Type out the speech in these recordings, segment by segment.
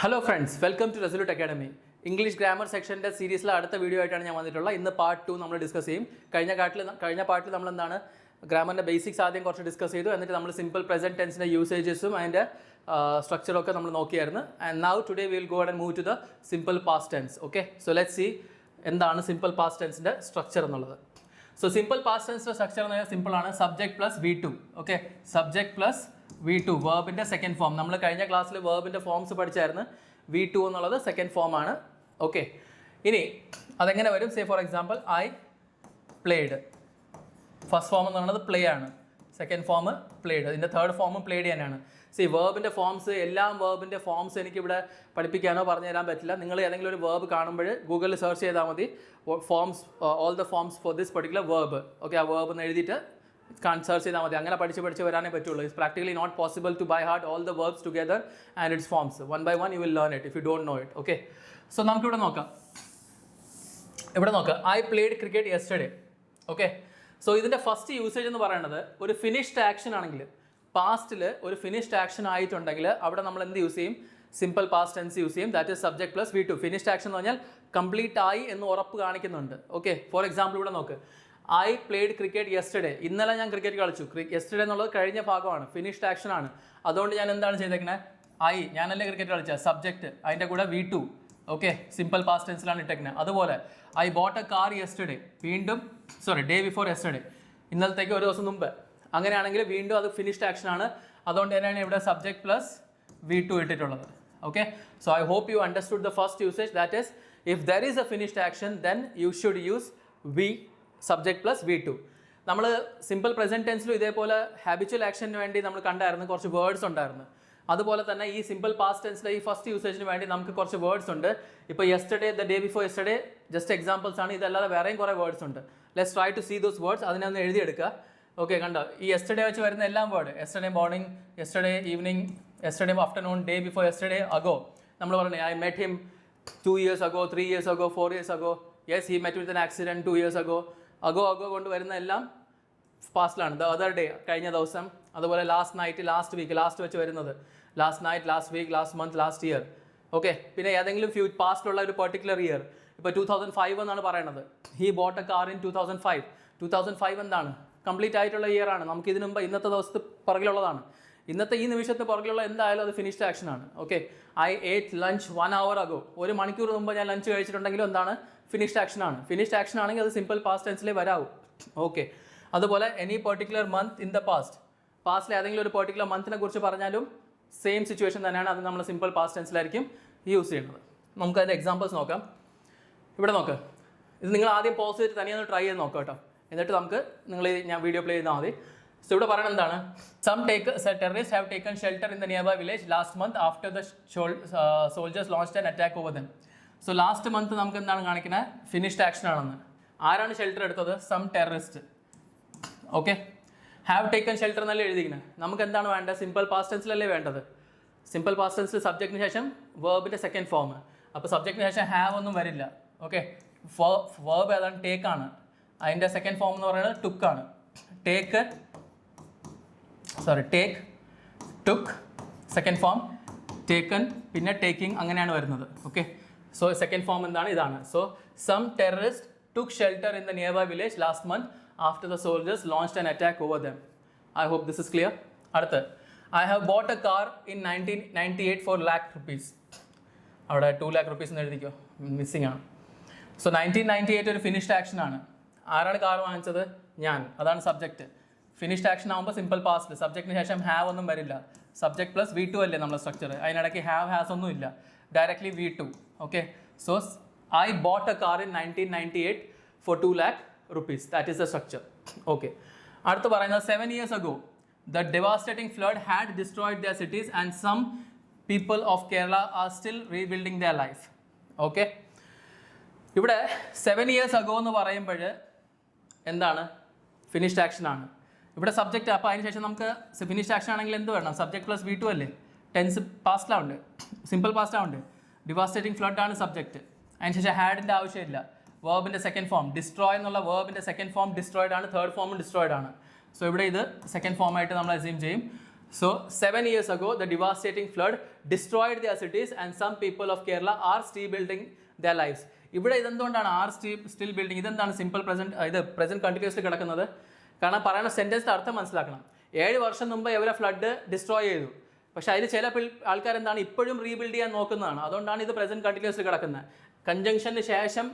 Hello friends, welcome to Resolute Academy. English grammar സെക്ഷൻ്റെ സീരീസിലെ അടുത്ത വീഡിയോ ആയിട്ടാണ് ഞാൻ വന്നിട്ടുള്ളത്. ഇന്ന് പാർട്ട് 2 നമ്മൾ ഡിസ്കസ് ചെയ്യും. കഴിഞ്ഞ പാർട്ടിൽ നമ്മൾ എന്താണ് ഗ്രാമറിൻ്റെ ബേസിക്സ് ആദ്യം കുറച്ച് ഡിസ്കസ് ചെയ്തു. എന്നിട്ട് നമ്മൾ സിമ്പിൾ പ്രസൻറ്റ് ടെൻസിൻ്റെ യൂസേജസും അതിൻ്റെ സ്ട്രക്ചറൊക്കെ നമ്മൾ നോക്കിയായിരുന്നു. And now today will go and move to the simple past tense. Okay, so let's see എന്താണ് സിമ്പിൾ പാസ്റ്റ് ടെൻസിൻ്റെ സ്ട്രക്ചർ എന്നുള്ളത്. സോ സിമ്പിൾ പാസ്റ്റ് ടെൻസിൻ്റെ സ്ട്രക്ചർ എന്ന് പറഞ്ഞാൽ സിമ്പിളാണ്. Subject plus V2. Okay, subject plus V2 വേർബിൻ്റെ സെക്കൻഡ് ഫോം. നമ്മൾ കഴിഞ്ഞ ക്ലാസ്സിൽ വേർബിൻ്റെ ഫോംസ് പഠിച്ചായിരുന്നു. V2 എന്നുള്ളത് സെക്കൻഡ് ഫോമാണ്. ഓക്കെ, ഇനി അതെങ്ങനെ വരും? Say for example I played. First form എന്ന് പറയുന്നത് പ്ലേ ആണ്. Second form played. ഇതിൻ്റെ തേർഡ് ഫോമും പ്ലേഡ് തന്നെയാണ്. സി വേർബിൻ്റെ ഫോംസ്, എല്ലാം വേർബിൻ്റെ ഫോംസ് എനിക്കിവിടെ പഠിപ്പിക്കാനോ പറഞ്ഞു തരാൻ പറ്റില്ല. നിങ്ങൾ ഏതെങ്കിലും ഒരു വേർബ് കാണുമ്പോൾ ഗൂഗിളിൽ സെർച്ച് ചെയ്താൽ മതി forms, all the forms for this particular verb. Okay, ആ വേർബ് എന്ന് എഴുതിയിട്ട് സെർച്ച് ചെയ്താൽ മതി. അങ്ങനെ പഠിച്ച് വരാനേ പറ്റുള്ളൂ. It's practically not possible to by heart all the verbs together and its forms. One by one you will learn it if you don't know it. Okay, so നമുക്കിവിടെ നോക്കാം. I played cricket yesterday. Okay, so ഇതിൻ്റെ first usage എന്ന് പറയുന്നത് ഒരു finished action ആണെങ്കിൽ, പാസ്റ്റിൽ ഒരു finished action ആയിട്ടുണ്ടെങ്കിൽ അവിടെ നമ്മൾ എന്ത് യൂസ് ചെയ്യും? സിമ്പിൾ പാസ്റ്റ് ടെൻസ് യൂസ് ചെയ്യും. That is subject plus V2. Finished action എന്ന് പറഞ്ഞാൽ കംപ്ലീറ്റ് ആയി എന്ന് ഉറപ്പ് കാണിക്കുന്നുണ്ട്. ഓക്കെ, ഫോർ എക്സാമ്പിൾ ഇവിടെ നോക്ക്. I played cricket yesterday. ഇന്നലെ ഞാൻ ക്രിക്കറ്റ് കളിച്ചു. യെസ്റ്റർഡേ എന്നുള്ളത് കഴിഞ്ഞ ഭാഗമാണ്, ഫിനിഷ്ഡ് ആക്ഷൻ ആണ്. അതുകൊണ്ട് ഞാൻ എന്താണ് ചെയ്തേക്കുന്നത്? ഞാനല്ലേ ക്രിക്കറ്റ് കളിച്ചത്, സബ്ജക്റ്റ്, അതിൻ്റെ കൂടെ V2. ഓക്കെ, സിമ്പിൾ പാസ്റ്റ് ടെൻസിലാണ് ഇട്ടേക്കുന്നത്. അതുപോലെ I boat A car yesterday. വീണ്ടും ഡേ ബിഫോർ യെസ്റ്റർഡേ, ഇന്നലത്തേക്ക് ഒരു ദിവസം മുമ്പ്. അങ്ങനെയാണെങ്കിൽ വീണ്ടും അത് ഫിനിഷ്ഡ് ആക്ഷൻ ആണ്. അതുകൊണ്ട് തന്നെയാണ് ഇവിടെ സബ്ജക്ട് പ്ലസ് V2 ഇട്ടിട്ടുള്ളത്. Okay, so I hope you understood the first usage. That is if there is a finished action then you should use subject plus V2. നമ്മൾ സിമ്പിൾ പ്രസൻറ്റ് ടെൻസിലും ഇതേപോലെ habitual action വേണ്ടി നമ്മൾ കണ്ടായിരുന്നു, കുറച്ച് words ഉണ്ടായിരുന്നു. അതുപോലെ തന്നെ ഈ സിമ്പിൾ പാസ്റ്റ് ടെൻസിലെ ഈ ഫസ്റ്റ് യൂസേജിന് വേണ്ടി നമുക്ക് കുറച്ച് വേർഡ്സ് ഉണ്ട്. ഇപ്പോൾ yesterday, the day before yesterday just examples ആണ്. ഇതല്ലാതെ വേറെയും കുറേ വേർഡ്സ് ഉണ്ട്. Let's try to see those words. അതിനെ ഒന്ന് എഴുതിയെടുക്കുക. ഓക്കെ, കണ്ടോ, ഈ യെസ്റ്റർഡേ വെച്ച് വരുന്ന എല്ലാം word, yesterday morning, yesterday evening, yesterday afternoon, day before yesterday, ago. നമ്മൾ പറഞ്ഞു I met him 2 years ago, 3 years ago, 4 years ago. Yes, he met with an accident 2 years ago. Ago കൊണ്ട് വരുന്ന എല്ലാം പാസ്റ്റിലാണ്. ദ അതർ ഡേ, കഴിഞ്ഞ ദിവസം. അതുപോലെ last night, last week, last വെച്ച് വരുന്നത് last night, last week, last month, last year. Okay, പിന്നെ ഏതെങ്കിലും പാസ്റ്റിലുള്ള ഒരു പെർട്ടിക്കുലർ ഇയർ. ഇപ്പോൾ 2005 എന്നാണ് പറയുന്നത്. He boat A car in 2005. 2005 എന്താണ്? കംപ്ലീറ്റ് ആയിട്ടുള്ള ഇയർ ആണ്. നമുക്ക് ഇതിനു മുമ്പ് ഇന്നത്തെ ദിവസത്തെ പുറകിലുള്ളതാണ്. ഇന്നത്തെ ഈ നിമിഷത്തെ പുറകിലുള്ള എന്തായാലും അത് ഫിനിഷ്ഡ് ആക്ഷൻ ആണ്. ഓക്കെ, ഐ ഏറ്റ് ലഞ്ച് 1 hour ago. ഒരു മണിക്കൂർ മുമ്പ് ഞാൻ ലഞ്ച് കഴിച്ചിട്ടുണ്ടെങ്കിലും എന്താണ്? ഫിനിഷ്ഡ് ആക്ഷൻ ആണ്. ഫിനിഷ്ഡ് ആക്ഷൻ ആണെങ്കിൽ അത് സിമ്പിൾ പാസ്റ്റ് ടെൻസിലേ വരാവൂ. ഓക്കെ, അതുപോലെ any particular month in the പാസ്റ്റിൽ ഏതെങ്കിലും ഒരു പെർട്ടിക്കുലർ മന്തിനെ കുറിച്ച് പറഞ്ഞാലും സെയിം സിറ്റുവേഷൻ തന്നെയാണ്. അത് നമ്മൾ സിമ്പിൾ പാസ്റ്റ് ടെൻസിലായിരിക്കും യൂസ് ചെയ്യുന്നത്. നമുക്ക് അതിൻ്റെ എക്സാമ്പിൾസ് നോക്കാം. ഇവിടെ നോക്ക്. ഇത് നിങ്ങൾ ആദ്യം പോസ് ചെയ്തിട്ട് തനിയെ ഒന്ന് ട്രൈ ചെയ്ത് നോക്കാം കേട്ടോ. എന്നിട്ട് ഞാൻ വീഡിയോ പ്ലേ ചെയ്താൽ മതി. സോ ഇവിടെ പറയുന്നത് എന്താണ്? Terrorist have taken shelter in the near by village last month after the soldiers launched an attack over them. So last month നമുക്ക് എന്താണ് കാണിക്കുന്നത്? ഫിനിഷ്ഡ് ആക്ഷൻ ആണെന്ന്. ആരാണ് ഷെൽട്ടർ എടുത്തത്? Some terrorist. Okay, have taken shelter എന്നല്ലേ എഴുതിക്കുന്നത്. നമുക്ക് എന്താണ് വേണ്ടത്? സിമ്പിൾ പാസ്റ്റ് ടെൻസിലല്ലേ വേണ്ടത്. സിമ്പിൾ പാസ്റ്റ് ടെൻസിൽ സബ്ജക്റ്റിന് ശേഷം വേർബിൻ്റെ സെക്കൻഡ് ഫോം. അപ്പോൾ സബ്ജക്റ്റിന് ശേഷം ഹാവ് ഒന്നും വരില്ല. ഓക്കെ, വേർബ് ഏതാണ്? ടേക്ക് ആണ്. അതിൻ്റെ സെക്കൻഡ് ഫോം എന്ന് പറയുന്നത് ടുക്ക് ആണ്. Take, took, second form taken, പിന്നെ ടേക്കിംഗ്, അങ്ങനെയാണ് വരുന്നത്. ഓക്കെ, സോ സെക്കൻഡ് ഫോം എന്താണ്? ഇതാണ്. So some terrorist took shelter in the nearby village last month after the soldiers launched an attack over them. I hope this is clear. അടുത്ത്, I have bought a car in 1998 for lakh rupees. അവിടെ 2 lakh rupees എന്ന് എഴുതിക്കോ, missing ആണ്. So 1998 ഒരു finished action ആണ്. ആരാണ് car വാങ്ങിച്ചത്? ഞാൻ. അതാണ് സബ്ജക്റ്റ്. ഫിനിഷ്ഡ് ആക്ഷൻ ആകുമ്പോൾ സിമ്പിൾ പാസ്റ്റ്, സബ്ജക്റ്റിന് ശേഷം ഹാവ് ഒന്നും വരില്ല. സബ്ജക്ട് പ്ലസ് V2 അല്ലേ നമ്മുടെ സ്ട്രക്ചർ. അതിനിടയ്ക്ക് ഹാവ് ഹാസ് ഒന്നും ഇല്ല. Directly V2. Okay, so I bought a car in 1998 for 2 lakh rupees. That is the structure. Okay. അടുത്ത് പറയുന്നത് 7 years ago, the devastating flood had destroyed their cities and some people of Kerala are still rebuilding their life. Okay. ഇവിടെ 7 years ago എന്ന് പറയുമ്പോൾ എന്താണ്? Finished action ആണ്. ഇവിടെ subject. അപ്പോൾ അതിന് ശേഷം നമുക്ക് ഫിനിഷ്ഡ് ആക്ഷൻ ആണെങ്കിൽ എന്ത് വേണം? സബ്ജക്ട് പ്ലസ് V2 അല്ലേ. ടെൻസ് പാസ്റ്റിലാവുണ്ട്, സിമ്പിൾ പാസ്റ്റ് ആവുണ്ട്. ഡിവാസ്റ്റേറ്റിംഗ് ഫ്ലഡ് ആണ് സബ്ജക്റ്റ്. അതിനുശേഷം ഹാഡിൻ്റെ ആവശ്യമില്ല. വേർബിൻ്റെ സെക്കൻഡ് ഫോം ഡിസ്ട്രോയ് എന്നുള്ള വേർബിൻ്റെ സെക്കൻഡ് ഫോം ഡിസ്ട്രോയിഡ് ആണ്. തേർഡ് ഫോമും ഡിസ്ട്രോയിഡ് ആണ്. സോ ഇവിടെ ഇത് സെക്കൻഡ് ഫോമായിട്ട് നമ്മൾ അസ്യൂം ചെയ്യും. So 7 years ago, the devastating flood destroyed their cities and some people of Kerala are still building their lives. ഇവിടെ ഇതെന്തുകൊണ്ടാണ് സ്റ്റിൽ ബിൽഡിംഗ്? ഇതെന്താണ് സിമ്പിൾ പ്രസന്റ്, ഇത് പ്രസന്റ് കണ്ടിന്യൂസ്ലി കിടക്കുന്നത്? കാരണം പറയുന്ന സെൻറ്റൻസിൻ്റെ അർത്ഥം മനസ്സിലാക്കണം. 7 വർഷം മുമ്പ് ഇവരെ ഫ്ലഡ് ഡിസ്ട്രോയ് ചെയ്തു, പക്ഷേ അതിൽ ചില ആൾക്കാർ എന്താണ് ഇപ്പോഴും റീബിൽഡ് ചെയ്യാൻ നോക്കുന്നതാണ്. അതുകൊണ്ടാണ് ഇത് പ്രസന്റ് കണ്ടിന്യൂസ്ലി കിടക്കുന്നത്. കൺജങ്ഷന് ശേഷം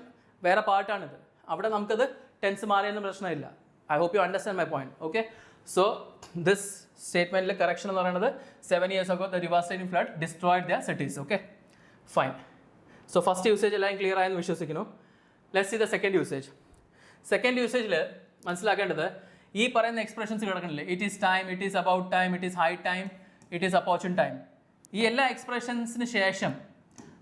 വേറെ പാർട്ടാണിത്. അവിടെ നമുക്കത് ടെൻസ് മാറിയൊന്നും പ്രശ്നമില്ല. I hope you understand my point. Okay, so this സ്റ്റേറ്റ്മെൻറ്റിൽ കറക്ഷൻ എന്ന് പറയുന്നത് 7 years ago the devastating flood destroyed their cities. Okay, fine. So first usage എല്ലാം ക്ലിയർ ആയെന്ന് വിശ്വസിക്കുന്നു. Let's see the second usage. Second യൂസേജിൽ മനസ്സിലാക്കേണ്ടത് ഈ പറയുന്ന എക്സ്പ്രഷൻസ് കിടക്കണില്ലേ, it is time, it is about time, it is high time, it is opportune time. ഈ എല്ലാ എക്സ്പ്രഷൻസിന് ശേഷം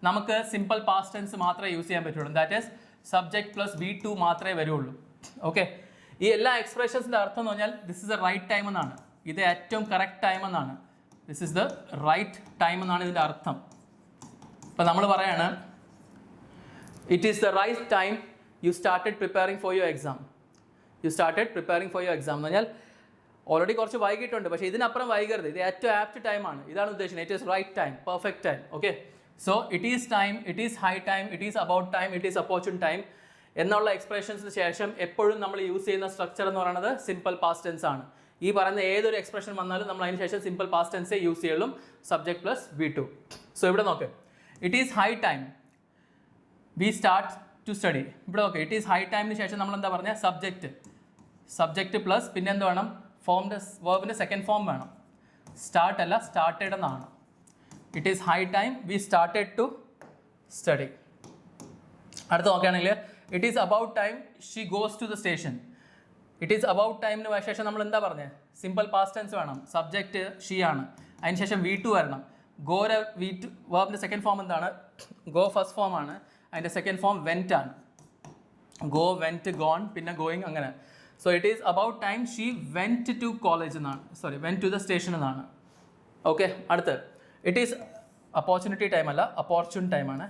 നമുക്ക് സിമ്പിൾ പാസ്റ്റ് ടെൻസ് മാത്രമേ യൂസ് ചെയ്യാൻ പറ്റുള്ളൂ. That is subject plus V2 മാത്രമേ വരുള്ളൂ. ഓക്കെ, ഈ എല്ലാ എക്സ്പ്രഷൻസിൻ്റെ അർത്ഥം എന്ന് പറഞ്ഞാൽ this is the right time എന്നാണ്. ഇത് ഏറ്റവും കറക്റ്റ് ടൈം എന്നാണ്. This is the right time എന്നാണ് ഇതിൻ്റെ അർത്ഥം. ഇപ്പം നമ്മൾ പറയാണ് it is the right time you started preparing for your exam. You started preparing for your exam എന്ന് പറഞ്ഞാൽ ഓൾറെഡി കുറച്ച് വൈകിട്ടുണ്ട്, പക്ഷേ ഇതിനപ്പുറം വൈകരുത്. ഇത് ഏറ്റവും ആപ്റ്റ് ടൈമാണ്. ഇതാണ് ഉദ്ദേശിക്കുന്നത്. It is right time, perfect time. Okay, so it is time, it is high time, it is about time, it is opportune time എന്നുള്ള എക്സ്പ്രഷൻസിന് ശേഷം എപ്പോഴും നമ്മൾ യൂസ് ചെയ്യുന്ന സ്ട്രക്ചർ എന്ന് പറയുന്നത് സിമ്പിൾ പാസ്റ്റ് ടെൻസ് ആണ്. ഈ പറയുന്ന ഏതൊരു എക്സ്പ്രഷൻ വന്നാലും നമ്മൾ അതിന് ശേഷം സിമ്പിൾ പാസ്റ്റ് ടെൻസേ യൂസ് ചെയ്യുള്ളൂ, സബ്ജക്ട് പ്ലസ് V2. സോ ഇവിടെ നോക്ക്, it is high time we start to study. ഇവിടെ നോക്ക്, ഇറ്റ് ഈസ് ഹൈ ടൈമിന് ശേഷം നമ്മൾ എന്താ പറഞ്ഞാൽ സബ്ജക്റ്റ് പ്ലസ് പിന്നെ എന്ത് വേണം, വേർബിൻ്റെ സെക്കൻഡ് ഫോം വേണം. സ്റ്റാർട്ട് അല്ല, സ്റ്റാർട്ടഡ് എന്നാണ്. It is high time we started to study. അടുത്ത് നോക്കുകയാണെങ്കിൽ it is about time she goes to the station. It is about ടൈമിന് ശേഷം നമ്മൾ എന്താ പറഞ്ഞത്, സിമ്പിൾ പാസ്റ്റ് ടെൻസ് വേണം, സബ്ജക്റ്റ് ഷീ ആണ്, അതിന് ശേഷം V2 വരണം. ഗോയുടെ V2 വേർബിൻ്റെ സെക്കൻഡ് ഫോം എന്താണ്, ഗോ ഫസ്റ്റ് ഫോം ആണ്, അതിൻ്റെ സെക്കൻഡ് ഫോം വെൻറ്റ് ആണ്. ഗോ, വെൻറ്റ്, ഗോൺ, പിന്നെ ഗോയിങ്, അങ്ങനെ. So it is about time she went to college എന്നാണ്, വെൻറ്റ് ടു ദ സ്റ്റേഷൻ എന്നാണ്. ഓക്കെ, അടുത്ത് ഇറ്റ് ഈസ് അപ്പോർച്യൂണിറ്റി ടൈം അല്ല, അപ്പോർച്യൂൺ ടൈമാണ്.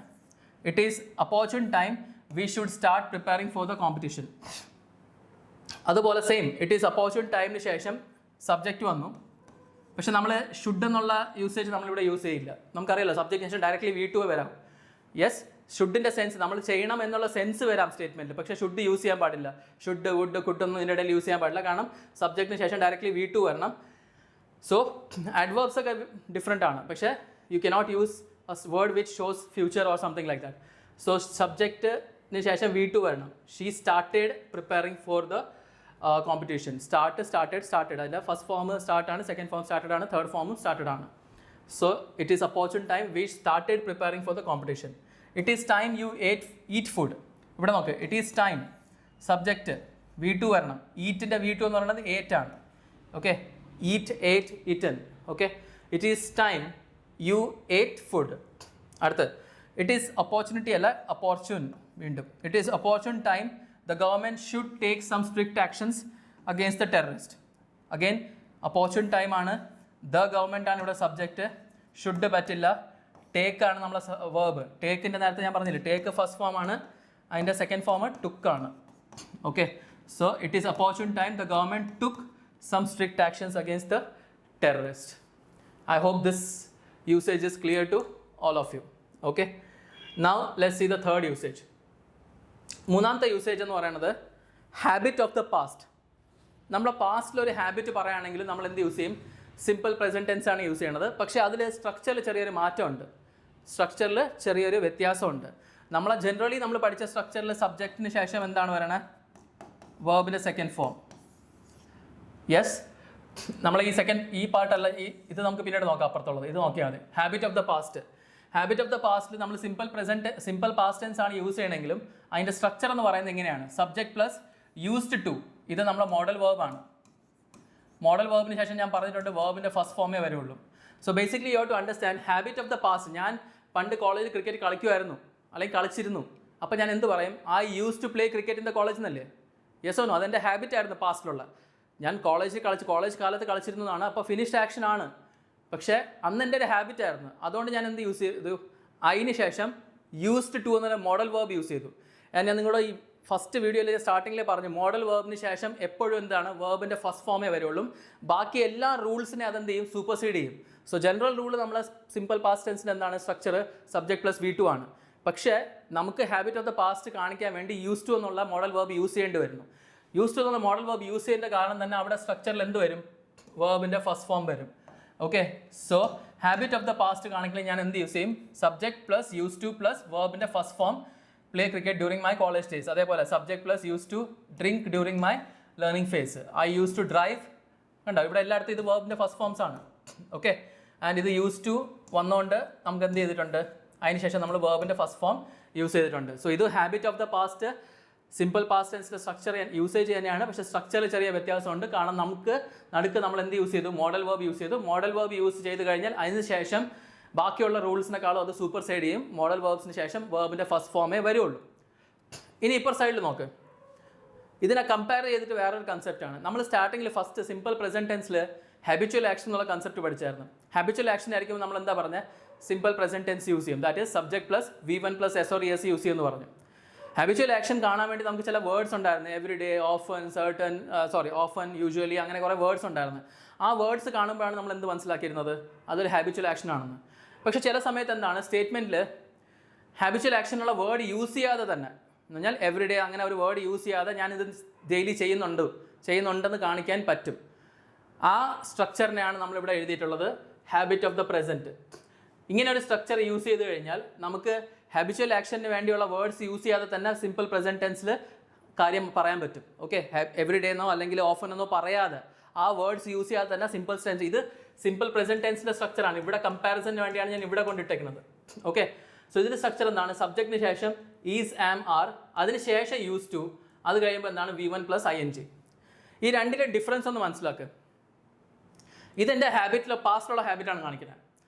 It is opportune time we should start preparing for the competition. അതുപോലെ same, it is opportune ടൈമിന് ശേഷം subject വന്നു, പക്ഷെ നമ്മൾ ഷുഡ് എന്നുള്ള യൂസേജ് നമ്മളിവിടെ യൂസ് ചെയ്യില്ല. നമുക്കറിയാലോ സബ്ജക്റ്റിന് ശേഷം ഡയറക്റ്റ്ലി V2 വരാം. യെസ്, ഷുഡിൻ്റെ സെൻസ് നമ്മൾ ചെയ്യണം എന്നുള്ള സെൻസ് വരാം സ്റ്റേറ്റ്മെൻറ്റ്, പക്ഷേ ഷുഡ് യൂസ് ചെയ്യാൻ പാടില്ല. ഷുഡ്, വുഡ്, കുട്ടൊന്നും ഇതിൻ്റെ ഇടയിൽ യൂസ് ചെയ്യാൻ പാടില്ല, കാരണം സബ്ജക്റ്റിന് ശേഷം ഡയറക്റ്റ്ലി V2 വരണം. സോ അഡ്വേർബ്സ് ഒക്കെ ഡിഫറെൻ്റ് ആണ്, പക്ഷേ you cannot use a word which shows future or something like that. So സബ്ജക്റ്റിന് ശേഷം V2 വരണം. She started preparing for the competition. Started അതിൻ്റെ ഫസ്റ്റ് ഫോം സ്റ്റാർട്ടാണ്, സെക്കൻഡ് ഫോം സ്റ്റാർട്ടഡ് ആണ്, തേർഡ് ഫോമും സ്റ്റാർട്ടഡ് ആണ്. So it is opportune time we started preparing for the competition. It is time you eat food. ഇവിടെ നോക്ക്, it is time subject V2 വരണം. ഈറ്റിൻ്റെ V2 എന്ന് പറയുന്നത് ഏറ്റ് ആണ്. ഓക്കെ, ഈറ്റ്, ഏറ്റ്, eaten. Okay, it is time U ഏറ്റ് food. അടുത്ത് ഇറ്റ് ഈസ് ഓപ്പർച്യൂണിറ്റി അല്ല, അപ്പോർച്യൂൺ. വീണ്ടും it is opportune time the government should take some strict actions against the terrorist. Again, opportune time ആണ്, the government ആണ് ഇവിടെ subject, should പറ്റില്ല. Take ആണ് നമ്മളെ വേർബ്. ടേക്കിൻ്റെ നേരത്തെ ഞാൻ പറഞ്ഞില്ല, ടേക്ക് ഫസ്റ്റ് ഫോം ആണ്, അതിൻ്റെ സെക്കൻഡ് ഫോം ടുക്ക് ആണ്. Okay, so it is opportune time the government took some strict actions against the terrorist. I hope this usage is clear to all of you. Okay, now let's see the third usage. മൂന്നാമത്തെ usage എന്ന് പറയുന്നത് habit of the past. നമ്മുടെ പാസ്റ്റിലൊരു habit പറയുകയാണെങ്കിൽ നമ്മൾ എന്ത് use ചെയ്യും, simple present tense ആണ് use ചെയ്യണത്. പക്ഷേ അതിൽ സ്ട്രക്ചറിൽ ചെറിയൊരു മാറ്റമുണ്ട്, സ്ട്രക്ചറിൽ ചെറിയൊരു വ്യത്യാസമുണ്ട്. ജനറലി നമ്മൾ പഠിച്ച സ്ട്രക്ചറിൽ സബ്ജക്റ്റിന് ശേഷം എന്താണ് വരണത്, വേർബിൻ്റെ സെക്കൻഡ് ഫോം. യെസ്, നമ്മൾ ഈ പാർട്ടല്ല, ഇത് നമുക്ക് പിന്നീട് നോക്കാം, അപ്പുറത്തുള്ളത് ഇത് നോക്കിയാൽ മതി. ഹാബിറ്റ് ഓഫ് ദ പാസ്റ്റിൽ നമ്മൾ സിമ്പിൾ പാസ്റ്റ് ടെൻസ് ആണ് യൂസ് ചെയ്യണമെങ്കിലും അതിൻ്റെ സ്ട്രക്ചർ എന്ന് പറയുന്നത് എങ്ങനെയാണ്, സബ്ജക്ട് പ്ലസ് യൂസ്ഡ് ടു. ഇത് നമ്മുടെ മോഡൽ വേർബാണ്. മോഡൽ വേർബിന് ശേഷം ഞാൻ പറഞ്ഞിട്ടുണ്ട് വേർബിൻ്റെ ഫസ്റ്റ് ഫോമേ വരുള്ളൂ. So basically you have to understand habit of the past. ഞാൻ പണ്ട് കോളേജിൽ ക്രിക്കറ്റ് കളിക്കുമായിരുന്നു, അല്ലെങ്കിൽ കളിച്ചിരുന്നു. അപ്പോൾ ഞാൻ എന്ത് പറയും, I use to play cricket in the college എന്നല്ലേ? Yes or no? അതെൻ്റെ ഹാബിറ്റ് ആയിരുന്നു പാസ്റ്റിലുള്ള. ഞാൻ കോളേജ് കാലത്ത് കളിച്ചിരുന്നതാണ്, അപ്പോൾ ഫിനിഷ്ഡ് ആക്ഷൻ ആണ്. പക്ഷേ അന്ന് എൻ്റെ ഒരു ഹാബിറ്റ് ആയിരുന്നു. അതുകൊണ്ട് ഞാൻ എന്ത് യൂസ് ചെയ്തു, അതിന് ശേഷം യൂസ്ഡ് ടു എന്ന മോഡൽ വേർബ് യൂസ് ചെയ്തു. ഞാൻ നിങ്ങളുടെ ഈ ഫസ്റ്റ് വീഡിയോയിൽ സ്റ്റാർട്ടിങ്ങിൽ പറഞ്ഞു മോഡൽ വേർബിന് ശേഷം എപ്പോഴും എന്താണ് വേർബിൻ്റെ ഫസ്റ്റ് ഫോമേ വരുള്ളൂ. ബാക്കി എല്ലാ റൂൾസിനെ അതെന്ത് ചെയ്യും, സൂപ്പർസീഡ് ചെയ്യും. സോ ജനറൽ റൂൾ നമ്മൾ സിമ്പിൾ പാസ്റ്റ് ടെൻസിൻ്റെ എന്താണ് സ്ട്രക്ചർ സബ്ജക്ട് പ്ലസ് V2 ആണ്. പക്ഷേ നമുക്ക് ഹാബിറ്റ് ഓഫ് ദ പാസ്റ്റ് കാണിക്കാൻ വേണ്ടി യൂസ് ടു എന്നുള്ള മോഡൽ വേർബ് യൂസ് ചെയ്യേണ്ടി വരുന്നു. യൂസ് ടു എന്നുള്ള മോഡൽ വേർബ് യൂസ് ചെയ്യേണ്ട കാരണം തന്നെ അവിടെ സ്ട്രക്ചറിൽ എന്ത് വരും, വേർബിൻ്റെ ഫസ്റ്റ് ഫോം വരും. Okay, so habit of the past കാണിക്കണമെങ്കിൽ ഞാൻ എന്ത് യൂസ് ചെയ്യും, subject plus use to plus വേർബിൻ്റെ first form play cricket during my college days. അതേപോലെ subject plus use to drink during my learning phase. I use to drive. കണ്ടോ, ഇവിടെ എല്ലായിടത്തും ഇത് വേർബിൻ്റെ ഫസ്റ്റ് ഫോംസ് ആണ്. ഓക്കെ, ആൻഡ് ഇത് യൂസ് ടു വന്നുകൊണ്ട് നമുക്ക് എന്ത് ചെയ്തിട്ടുണ്ട്, അതിനുശേഷം നമ്മൾ വേർബിൻ്റെ ഫസ്റ്റ് ഫോം യൂസ് ചെയ്തിട്ടുണ്ട്. സോ ഇത് habit of the past simple past ടെൻസിൻ്റെ സ്ട്രക്ചർ യൂസേജ് തന്നെയാണ്. പക്ഷേ സ്ട്രക്ചറിൽ ചെറിയ വ്യത്യാസമുണ്ട്. കാരണം നമുക്ക് നടുക്ക് നമ്മൾ എന്ത് യൂസ് ചെയ്തു, മോഡൽ വേർബ് യൂസ് ചെയ്തു. മോഡൽ വേർബ് യൂസ് ചെയ്ത് കഴിഞ്ഞാൽ അതിന് ശേഷം ബാക്കിയുള്ള റൂൾസിനെക്കാളും അത് സൂപ്പർ സൈഡ് ചെയ്യും. മോഡൽ വേർബ്സിന് ശേഷം വേർബിൻ്റെ ഫസ്റ്റ് ഫോമേ വരുള്ളൂ. ഇനി ഇപ്പർ സൈഡിൽ നോക്ക്, ഇതിനെ കമ്പയർ ചെയ്തിട്ട് വേറൊരു കൺസെപ്റ്റാണ്. നമ്മൾ സ്റ്റാർട്ടിങ്ങിൽ ഫസ്റ്റ് സിമ്പിൾ പ്രസൻറ്റ് ടെൻസിൽ ഹാബിച്വൽ ആക്ഷൻ എന്നുള്ള കൺസെപ്റ്റ് പഠിച്ചായിരുന്നു. ഹാബിച്വൽ ആക്ഷൻ ആയിരിക്കും നമ്മൾ എന്താ പറഞ്ഞത്, സിമ്പിൾ പ്രസൻറ്റ് ടെൻസ് യൂസ് ചെയ്യും. That is subject plus V1 plus S or ES use ചെയ്യുമെന്ന് പറഞ്ഞു. ഹാബിച്വൽ ആക്ഷൻ കാണാൻ വേണ്ടി നമുക്ക് ചില വേർഡ്സ് ഉണ്ടായിരുന്നു. Every day, often, certain, often, usually, അങ്ങനെ കുറേ വേർഡ്സ് ഉണ്ടായിരുന്നു. ആ വേർഡ്സ് കാണുമ്പോഴാണ് നമ്മൾ എന്ത് മനസ്സിലാക്കിയിരുന്നത്, അതൊരു ഹാബിച്വൽ ആക്ഷൻ ആണെന്ന്. പക്ഷേ ചില സമയത്ത് എന്താണ്, സ്റ്റേറ്റ്മെൻറ്റിൽ ഹാബിച്വൽ ആക്ഷനുള്ള വേർഡ് യൂസ് ചെയ്യാതെ തന്നെ, എന്ന് പറഞ്ഞാൽ എവറി ഡേ അങ്ങനെ ഒരു വേർഡ് യൂസ് ചെയ്യാതെ ഞാനിത് ഡെയിലി ചെയ്യുന്നുണ്ടെന്ന് കാണിക്കാൻ പറ്റും. ആ സ്ട്രക്ചറിനെയാണ് നമ്മളിവിടെ എഴുതിയിട്ടുള്ളത് ഹാബിറ്റ് ഓഫ് ദ പ്രസൻറ്റ്. ഇങ്ങനെ ഒരു സ്ട്രക്ചർ യൂസ് ചെയ്ത് കഴിഞ്ഞാൽ നമുക്ക് ഹാബിച്വൽ ആക്ഷന് വേണ്ടിയുള്ള വേർഡ്സ് യൂസ് ചെയ്യാതെ തന്നെ സിമ്പിൾ പ്രസൻറ്റ് ടെൻസിൽ കാര്യം പറയാൻ പറ്റും. ഓക്കെ, എവറി ഡേ എന്നോ അല്ലെങ്കിൽ ഓഫൻ എന്നോ പറയാതെ ആ വേർഡ്സ് യൂസ് ചെയ്യാതെ തന്നെ സിമ്പിൾ ടെൻസ്, ഇത് സിമ്പിൾ പ്രസൻറ്റ് ടെൻസിൻ്റെ സ്ട്രക്ചറാണ്. ഇവിടെ കമ്പാരിസണിന് വേണ്ടിയാണ് ഞാൻ ഇവിടെ കൊണ്ടിട്ടേക്കുന്നത്. ഓക്കെ, സോ ഇതിൻ്റെ സ്ട്രക്ചർ എന്താണ്, സബ്ജക്റ്റിന് ശേഷം ഈസ്, ആം, ആർ, അതിന് ശേഷം യൂസ് ടു, അത് കഴിയുമ്പോൾ എന്താണ് V1 പ്ലസ് ING. ഈ രണ്ടിലെ ഡിഫറൻസ് ഒന്ന് മനസ്സിലാക്കുക. ഇതെൻ്റെ ഹാബിറ്റിലോ പാസ്റ്റിലുള്ള ഹാബിറ്റാണ് കാണിക്കുന്നത്,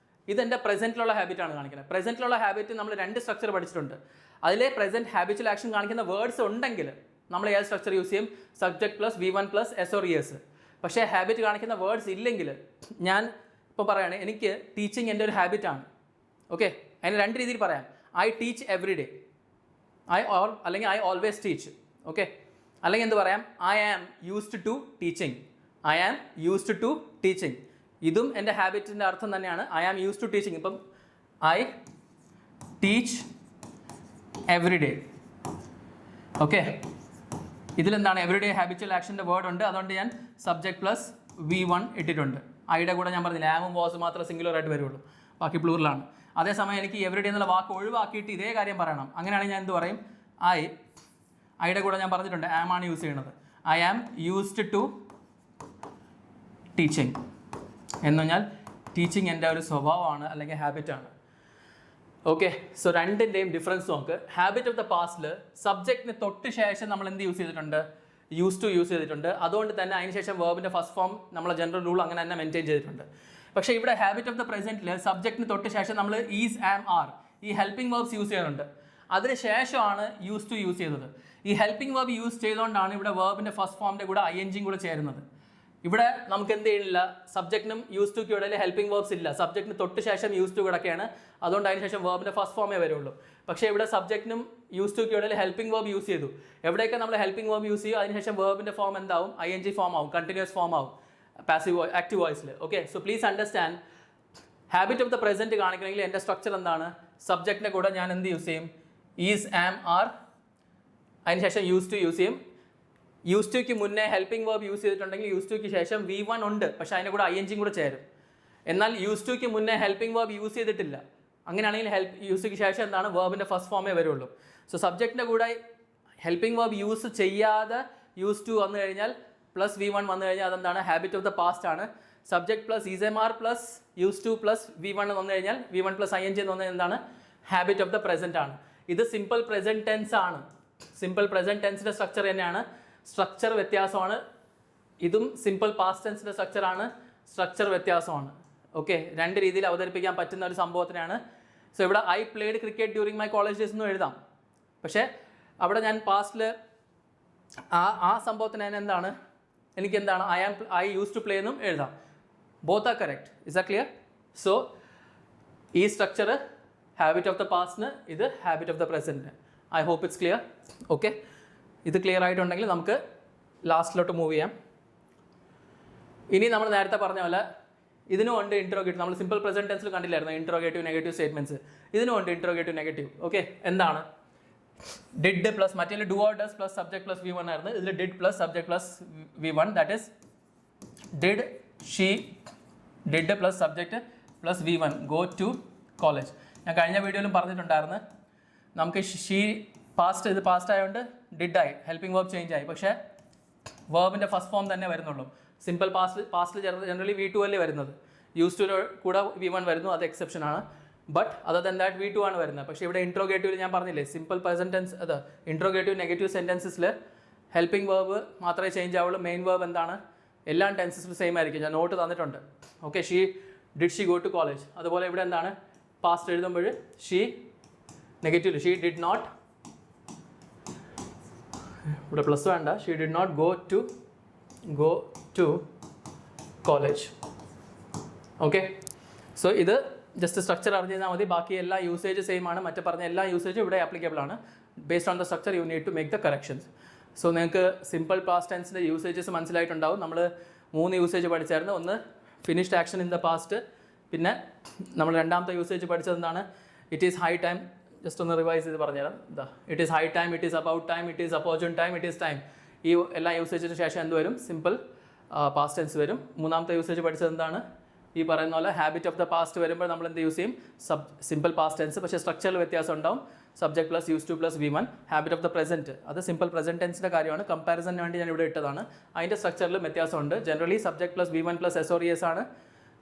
ഇതെൻ്റെ പ്രസൻറ്റിലുള്ള ഹാബിറ്റാണ് കാണിക്കുന്നത്. പ്രസൻറ്റിലുള്ള ഹാബിറ്റ് നമ്മൾ രണ്ട് സ്ട്രക്ചർ പഠിച്ചിട്ടുണ്ട്. അതിലെ പ്രസൻറ്റ് ഹാബിച്വൽ ആക്ഷൻ കാണിക്കുന്ന വേർഡ്സ് ഉണ്ടെങ്കിൽ നമ്മൾ ഏത് സ്ട്രക്ചർ യൂസ് ചെയ്യും, subject plus V1 plus S or ES. പക്ഷേ ഹാബിറ്റ് കാണിക്കുന്ന വേർഡ്സ് ഇല്ലെങ്കിൽ, ഞാൻ ഇപ്പോൾ പറയുകയാണ് എനിക്ക് ടീച്ചിങ് എൻ്റെ ഒരു ഹാബിറ്റാണ്. ഓക്കെ, അതിന് രണ്ട് രീതിയിൽ പറയാം. ഐ ടീച്ച് എവറി ഡേ, അല്ലെങ്കിൽ ഐ ഓൾവേസ് ടീച്ച്. ഓക്കെ, അല്ലെങ്കിൽ എന്ത് പറയാം, I am used to teaching, I am used to teaching. ഇതും എൻ്റെ ഹാബിറ്റിൻ്റെ അർത്ഥം തന്നെയാണ്, I am used to teaching. ഇപ്പം I teach every day. Okay, ഇതിലെന്താണ് എവറി ഡേ ഹാബിച്വൽ ആക്ഷൻ്റെ വേർഡ് ഉണ്ട്, അതുകൊണ്ട് ഞാൻ സബ്ജക്ട് പ്ലസ് V1 ഇട്ടിട്ടുണ്ട്. ഐയുടെ കൂടെ ഞാൻ പറഞ്ഞില്ല, ആമും വാസും മാത്രമേ സിംഗുലർ ആയിട്ട് വരുള്ളൂ, ബാക്കി പ്ലൂറലാണ്. അതേസമയം എനിക്ക് എവറി ഡേ എന്നുള്ള വാക്ക് ഒഴിവാക്കിയിട്ട് ഇതേ കാര്യം പറയണം. അങ്ങനെയാണെങ്കിൽ ഞാൻ എന്ത് പറയും, ഐയുടെ കൂടെ ഞാൻ പറഞ്ഞിട്ടുണ്ട് ആം ആണ് യൂസ് ചെയ്യുന്നത്. I am used to teaching എന്ന് പറഞ്ഞാൽ ടീച്ചിങ് എൻ്റെ ഒരു സ്വഭാവമാണ് അല്ലെങ്കിൽ ഹാബിറ്റാണ്. ഓക്കെ, സോ രണ്ടിൻ്റെയും ഡിഫറൻസ് നോക്ക്. ഹാബിറ്റ് ഓഫ് ദ പാസ്റ്റിൽ സബ്ജക്റ്റിന് തൊട്ട് ശേഷം നമ്മൾ എന്ത് യൂസ് ചെയ്തിട്ടുണ്ട്, യൂസ് ടു യൂസ് ചെയ്തിട്ടുണ്ട്. അതുകൊണ്ട് തന്നെ അതിനുശേഷം വേർബിൻ്റെ ഫസ്റ്റ് ഫോം നമ്മളെ ജനറൽ റൂൾ അങ്ങനെ തന്നെ മെയിൻറ്റെയിൻ ചെയ്തിട്ടുണ്ട്. പക്ഷേ ഇവിടെ ഹാബിറ്റ് ഓഫ് ദ പ്രസൻറ്റിൽ സബ്ജക്റ്റിന് തൊട്ട് ശേഷം നമ്മൾ ഈസ്, ആം, ആർ ഈ ഹെൽപ്പിംഗ് വേർബ്സ് യൂസ് ചെയ്യുന്നുണ്ട്. അതിന് ശേഷമാണ് യൂസ് ടു യൂസ് ചെയ്തത്. ഈ ഹെൽപ്പിംഗ് വേർബ് യൂസ് ചെയ്തുകൊണ്ടാണ് ഇവിടെ വേർബിൻ്റെ ഫസ്റ്റ് ഫോമിൻ്റെ കൂടെ ING കൂടെ ചേരുന്നത്. ഇവിടെ നമുക്ക് എന്ത് ചെയ്യുന്നില്ല, സബ്ജക്റ്റിനും യൂസ് ടു ഇടയിൽ ഹെൽപ്പിംഗ് വേർബ്സ് ഇല്ല. സബ്ജക്റ്റിന് തൊട്ട് ശേഷം യൂസ് ടു കിടക്കുകയാണ്, അതുകൊണ്ട് അതിന് ശേഷം വേർബിൻ്റെ ഫസ്റ്റ് ഫോമേ വരുള്ളൂ. പക്ഷേ ഇവിടെ സബ്ജക്റ്റിനും യൂസ് ടു ഇടയിൽ ഹെൽപ്പിംഗ് വേർബ് യൂസ് ചെയ്തു. എവിടെയൊക്കെ നമ്മൾ ഹെൽപ്പിംഗ് വേർബ് യൂസ് ചെയ്യും അതിനുശേഷം വേർബിൻ്റെ ഫോം എന്താവും, ING ഫോം ആവും, കണ്ടിന്യൂസ് ഫോം ആവും പാസീവ് ആക്റ്റീവ് വോയിസിൽ. Okay, so please understand, habit of the present കാണിക്കണമെങ്കിൽ എൻ്റെ സ്ട്രക്ചർ എന്താണ്, സബ്ജക്റ്റിൻ്റെ കൂടെ ഞാൻ എന്ത് യൂസ് ചെയ്യും, ഈസ്, ആം, ആർ, അതിനുശേഷം യൂസ് ടു യൂസ് ചെയ്യും. യൂസ് ടുക്ക് മുന്നേ ഹെൽപ്പിംഗ് വേർബ് യൂസ് ചെയ്തിട്ടുണ്ടെങ്കിൽ യൂസ് ടുക്ക് ശേഷം V1 ഉണ്ട്, പക്ഷേ അതിൻ്റെ കൂടെ ING കൂടെ ചേരും. എന്നാൽ യൂസ് ടുക്ക് മുന്നേ ഹെൽപ്പിംഗ് വേർബ് യൂസ് ചെയ്തിട്ടില്ല, അങ്ങനെയാണെങ്കിൽ യൂസ് ടുക്ക് ശേഷം എന്താണ്, വേർബിൻ്റെ ഫസ്റ്റ് ഫോമേ വരുള്ളൂ. സോ സബ്ജക്റ്റിൻ്റെ കൂടെ ഹെൽപ്പിംഗ് വേർബ് യൂസ് ചെയ്യാതെ യൂസ് ടു വന്നു കഴിഞ്ഞാൽ പ്ലസ് V1 വന്നു കഴിഞ്ഞാൽ അതെന്താണ്, ഹാബിറ്റ് ഓഫ് ദ പാസ്റ്റ് ആണ്. Subject plus ESMR plus use to plus V1 വന്നു കഴിഞ്ഞാൽ V1 പ്ലസ് ING എന്ന് പറഞ്ഞാൽ എന്താണ്, ഹാബിറ്റ് ഓഫ് ദ പ്രസൻറ്റ് ആണ്. ഇത് സിമ്പിൾ പ്രസൻറ്റ് ടെൻസ് ആണ്. സിമ്പിൾ പ്രസൻറ്റ് ടെൻസിൻ്റെ സ്ട്രക്ചർ തന്നെയാണ്, സ്ട്രക്ചർ വ്യത്യാസമാണ്. ഇതും സിമ്പിൾ പാസ്റ്റ് ടെൻസിൻ്റെ സ്ട്രക്ചറാണ്, സ്ട്രക്ചർ വ്യത്യാസമാണ്. ഓക്കെ, രണ്ട് രീതിയിൽ അവതരിപ്പിക്കാൻ പറ്റുന്ന ഒരു സംഭവത്തിനാണ്. സോ ഇവിടെ I played cricket during my college days എന്നും എഴുതാം. പക്ഷേ അവിടെ ഞാൻ പാസ്റ്റിൽ ആ സംഭവത്തിന് തന്നെ എന്താണ്, എനിക്ക് എന്താണ് ഐ യൂസ് ടു പ്ലേ എന്നും എഴുതാം. Both are correct. Is a clear? So ഈ സ്ട്രക്ചർ ഹാബിറ്റ് ഓഫ് ദ പാസ്റ്റിന്, ഇത് ഹാബിറ്റ് ഓഫ് ദ പ്രസൻറ്റിന്. I hope it's clear. Okay, ഇത് ക്ലിയർ ആയിട്ടുണ്ടെങ്കിൽ നമുക്ക് ലാസ്റ്റിലോട്ട് മൂവ് ചെയ്യാം. ഇനി നമ്മൾ നേരത്തെ പറഞ്ഞ പോലെ ഇതിനും ഉണ്ട് ഇൻട്രോഗേറ്റീവ്. നമ്മൾ സിമ്പിൾ പ്രസന്റ് ടെൻസിൽ കണ്ടില്ലായിരുന്നു ഇൻട്രോഗേറ്റീവ് നെഗറ്റീവ് സ്റ്റേറ്റ്മെന്റ്സ്. ഇതിനും ഉണ്ട് ഇൻട്രോഗേറ്റീവ് നെഗറ്റീവ്. ഓക്കെ, എന്താണ്? ഡിഡ് പ്ലസ് മറ്റേ do or does plus subject plus V1 ആയിരുന്നു. ഇതിൽ did plus subject plus V1, that is did she, did plus subject plus V1 go to college. ഞാൻ കഴിഞ്ഞ വീഡിയോയിലും പറഞ്ഞിട്ടുണ്ടായിരുന്നു, നമുക്ക് ഷീ പാസ്റ്റ്, ഇത് പാസ്റ്റ് ആയതുകൊണ്ട് ഡിഡ് ആയി, ഹെൽപ്പിംഗ് വേർബ് ചേഞ്ച് ആയി. പക്ഷേ വേർബിൻ്റെ ഫസ്റ്റ് ഫോം തന്നെ വരുന്നുള്ളൂ. സിമ്പിൾ പാസ്റ്റിൽ ജനറലി V2 അല്ലേ വരുന്നത്. യൂസ് ടു കൂടെ V1 വരുന്നു, അത് എക്സെപ്ഷൻ ആണ്. But other than that V2 ആണ് വരുന്നത്. പക്ഷേ ഇവിടെ ഇൻട്രോഗേറ്റീവിൽ ഞാൻ പറഞ്ഞില്ലേ, സിമ്പിൾ പ്രസന്റ് ടെൻസ്, അത് ഇൻട്രോഗേറ്റീവ് നെഗറ്റീവ് സെൻറ്റൻസസിൽ ഹെൽപ്പിംഗ് വേർബ് മാത്രമേ ചേഞ്ച് ആവുള്ളൂ. മെയിൻ വേർബ് എന്താണ്, എല്ലാ ടെൻസസിലും സെയിം ആയിരിക്കും. ഞാൻ നോട്ട് തന്നിട്ടുണ്ട്. Okay, did she go to college. അതുപോലെ ഇവിടെ എന്താണ്, പാസ്റ്റ് എഴുതുമ്പോൾ she negative, she did not, ഇവിടെ പ്ലസ് വേണ്ട, she did not go to college. Okay, so ഇത് ജസ്റ്റ് സ്ട്രക്ചർ അറിഞ്ഞാൽ മതി. ബാക്കി എല്ലാ യൂസേജ് സെയിം ആണ്. മറ്റേ പറഞ്ഞ എല്ലാ യൂസേജും ഇവിടെ ആപ്ലിക്കബിൾ ആണ്. Based on the structure you need to make the corrections. So നിങ്ങൾക്ക് സിമ്പിൾ പാസ്റ്റ് ടെൻസിൻ്റെ യൂസേജസ് മനസ്സിലായിട്ടുണ്ടാവും. നമ്മൾ 3 യൂസേജ് പഠിച്ചായിരുന്നു. ഒന്ന് finished action in the past, പിന്നെ നമ്മൾ രണ്ടാമത്തെ യൂസേജ് പഠിച്ചത് എന്താണ്, it is high time. Just ഒന്ന് റിവൈസ് ചെയ്ത് പറഞ്ഞുതരാം. ഇതാ, it is high time, it is about time, it is opportune time, it is time. ഈ എല്ലാ യൂസേജിന് ശേഷം എന്ത് വരും, സിമ്പിൾ പാസ്റ്റ് ടെൻസ് വരും. മൂന്നാമത്തെ യൂസേജ് പഠിച്ചത് എന്താണ്, ഈ പറയുന്ന പോലെ ഹാബിറ്റ് ഓഫ് ദ പാസ്റ്റ് വരുമ്പോൾ നമ്മൾ എന്ത് യൂസ് ചെയ്യും, സിമ്പിൾ പാസ്റ്റ് ടെൻസ്. പക്ഷേ സ്ട്രക്ചറിൽ വ്യത്യാസം ഉണ്ടാവും. Subject plus use to plus V1. Habit of the present, അത് സിമ്പിൾ പ്രസന്റ് ടെൻസിൻ്റെ കാര്യമാണ്. കമ്പാരിസണിന് വേണ്ടി ഞാൻ ഇവിടെ ഇട്ടതാണ്. അതിൻ്റെ സ്ട്രക്ചറിലും വ്യത്യാസമുണ്ട്. Generally subject plus V1 plus SORES ആണ്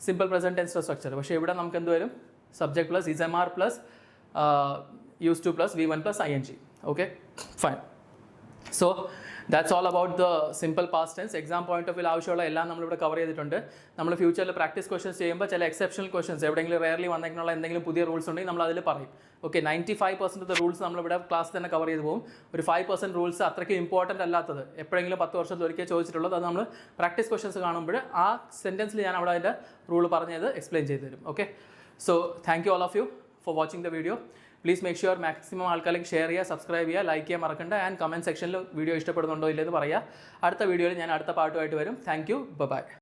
സിമ്പിൾ പ്രസന്റ് ടെൻസിൻ്റെ സ്ട്രക്ചർ. പക്ഷേ ഇവിടെ നമുക്ക് എന്ത് വരും, subject plus ISMR plus use to plus V1 plus ING. Okay, fine. So that's all about the simple past tense. Exam point of view ആവശ്യമുള്ള എല്ലാം നമ്മളിവിടെ കവർ ചെയ്തിട്ടുണ്ട്. നമ്മൾ ഫ്യൂച്ചറിൽ പ്രാക്ടീസ് ക്വസ്റ്റൻസ് ചെയ്യുമ്പോൾ ചില എക്സെപ്ഷണൽ ക്വസ്റ്റൻസ്, എവിടെയെങ്കിലും റെയർലി വന്നേക്കുള്ള എന്തെങ്കിലും പുതിയ റൂൾസ് ഉണ്ടെങ്കിൽ നമ്മൾ അതിൽ പറയും. ഓക്കെ, 95% ഓഫ് ദ റൂൾസ് നമ്മളിവിടെ ക്ലാസ് തന്നെ കവർ ചെയ്ത് പോകും. ഒരു 5% റൂൾസ് അത്രയ്ക്ക് ഇമ്പോർട്ടൻ്റ് അല്ലാത്തത്, എപ്പോഴെങ്കിലും 10 വർഷത്തിൽ ഒരിക്കൽ ചോദിച്ചിട്ടുള്ളത്, അത് നമ്മൾ പ്രാക്ടീസ് ക്വസ്റ്റൻസ് കാണുമ്പോൾ ആ സെൻറ്റൻസിൽ ഞാൻ അവിടെ അതിൻ്റെ റൂൾ പറഞ്ഞത് എക്സ്പ്ലെയിൻ ചെയ്ത് തരും. Okay, so thank you all of you for watching the video. Please make sure maximum ആൾക്കാർക്ക് ഷെയർ ചെയ്യുക, സബ്സ്ക്രൈബ് ചെയ്യുക, ലൈക്ക് ചെയ്യാൻ മറക്കണ്ട. ആൻഡ് കമൻറ്റ് സെക്ഷനിൽ വീഡിയോ ഇഷ്ടപ്പെടുന്നുണ്ടോ ഇല്ലെന്ന് പറയുക. അടുത്ത വീഡിയോയിൽ ഞാൻ അടുത്ത പാർട്ടുമായിട്ട് വരും. Thank you, by.